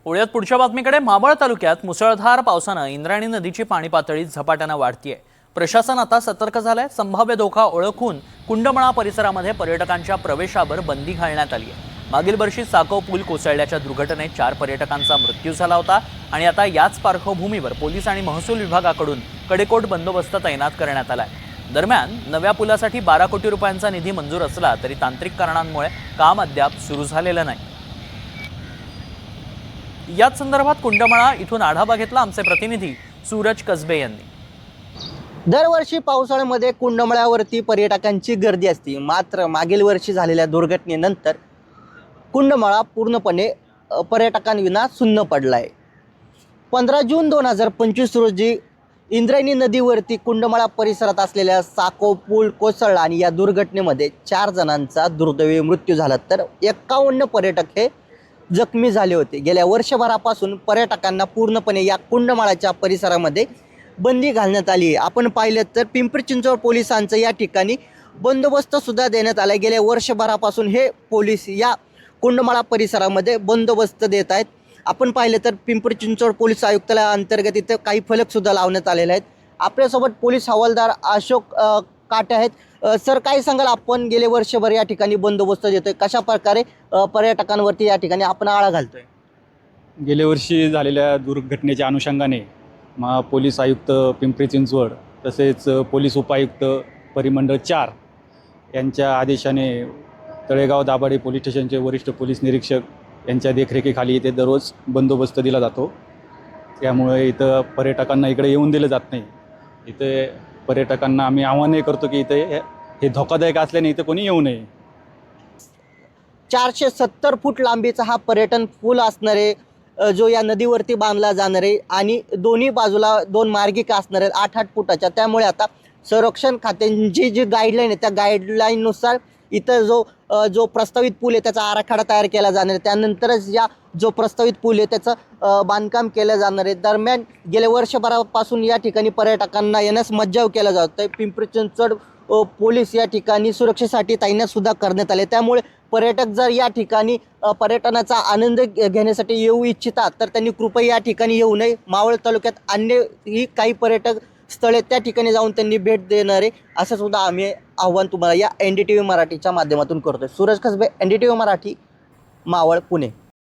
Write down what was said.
पुण्यात पुढच्या बातमीकडे मावळ तालुक्यात मुसळधार पावसानं इंद्रायणी नदीची पाणी पातळी झपाट्यानं वाढतीये। प्रशासन आता सतर्क झालंय। संभाव्य धोका ओळखून कुंडमळा परिसरामध्ये पर्यटकांच्या प्रवेशावर बंदी घालण्यात आली आहे। मागील वर्षी साको पूल कोसळल्याच्या दुर्घटनेत 4 पर्यटकांचा मृत्यू झाला होता आणि आता याच पार्श्वभूमीवर पोलीस आणि महसूल विभागाकडून कडेकोट बंदोबस्त तैनात करण्यात आलाय। दरम्यान नव्या पुलासाठी 12 कोटी रुपयांचा निधी मंजूर असला तरी तांत्रिक कारणांमुळे काम अद्याप सुरू झालेलं नाही। याच संदर्भात कुंडमळा इथून आढावा घेतला आमचे प्रतिनिधी सूरज कसबे यांनी। दरवर्षी पावसाळ्यामध्ये कुंडमळ्यावरती पर्यटकांची गर्दी असते, मात्र मागील वर्षी झालेल्या दुर्घटनेनंतर कुंडमळा पूर्णपणे पर्यटकांविना सुन्न पडला आहे। 15 जून 2025 रोजी इंद्रायणी नदीवरती कुंडमळा परिसरात असलेल्या साको पूल कोसळला आणि या दुर्घटनेमध्ये 4 जणांचा दुर्दैवी मृत्यू झाला, तर 51 पर्यटक हे जखमी झाले होते। गेल्या वर्षभरापासून पर्यटकांना पूर्णपणे या कुंडमळाच्या परिसरामध्ये बंदी घालण्यात आली आहे। आपण पाहिलं तर पिंपरी चिंचवड पोलिसांचं या ठिकाणी बंदोबस्त सुद्धा देण्यात आला आहे। गेल्या वर्षभरापासून हे पोलीस या कुंडमळा परिसरामध्ये बंदोबस्त देत आहेत। आपण पाहिलं तर पिंपरी चिंचवड पोलीस आयुक्तालया अंतर्गत इथं काही फलक सुद्धा लावण्यात आलेले आहेत। आपल्यासोबत पोलीस हवालदार अशोक काटे आहेत। सर, काय सांगाल, आपण गेले वर्षभर या ठिकाणी बंदोबस्त देतोय, कशा प्रकारे पर्यटकांवरती या ठिकाणी आपण आळा घालतोय? गेल्या वर्षी झालेल्या दुर्घटनेच्या अनुषंगाने पोलीस आयुक्त पिंपरी चिंचवड तसेच पोलीस उपायुक्त परिमंडळ 4 यांच्या आदेशाने तळेगाव दाभाडे पोलीस स्टेशनचे वरिष्ठ पोलीस निरीक्षक यांच्या देखरेखीखाली इथे दररोज बंदोबस्त दिला जातो। त्यामुळे इथं पर्यटकांना इकडे येऊन दिलं जात नाही। इथे पर्यटकांना आम्ही आवाहनही करतो की इथे हे धोकादायक असल्याने इथे कोणी येऊ नये। 470 फूट लांबीचा हा पर्यटन पूल असणारे जो या नदीवरती बांधला जाणार आहे आणि दोन्ही बाजूला 2 मार्गिका असणार आहेत 8-8 फुटाच्या। त्यामुळे आता संरक्षण खात्यांची जी गाईडलाईन आहे त्या गाईडलाईननुसार इथं जो प्रस्तावित पूल आहे त्याचा आराखडा तयार केला जाणार आहे। त्यानंतरच जो प्रस्तावित पूल आहे त्याचं बांधकाम केलं जाणार आहे। दरम्यान गेल्या वर्षभरापासून या ठिकाणी पर्यटकांना येण्यास मज्जाव केला जातो आहे। पिंपरी चिंचवड पोलीस या ठिकाणी सुरक्षेसाठी तैनात सुद्धा करण्यात आले। त्यामुळे पर्यटक जर या ठिकाणी पर्यटनाचा आनंद घेण्यासाठी येऊ इच्छितात तर त्यांनी कृपया या ठिकाणी येऊ नये। मावळ तालुक्यात अन्य ही काही पर्यटक स्थळे त्या ठिकाणी जाऊन त्यांनी भेट देणार आहे, असं सुद्धा आम्ही आव्हान तुम्हाला या NDTV मराठीच्या माध्यमातून करतोय। सूरज कसबे, NDTV मराठी, मावळ, पुणे।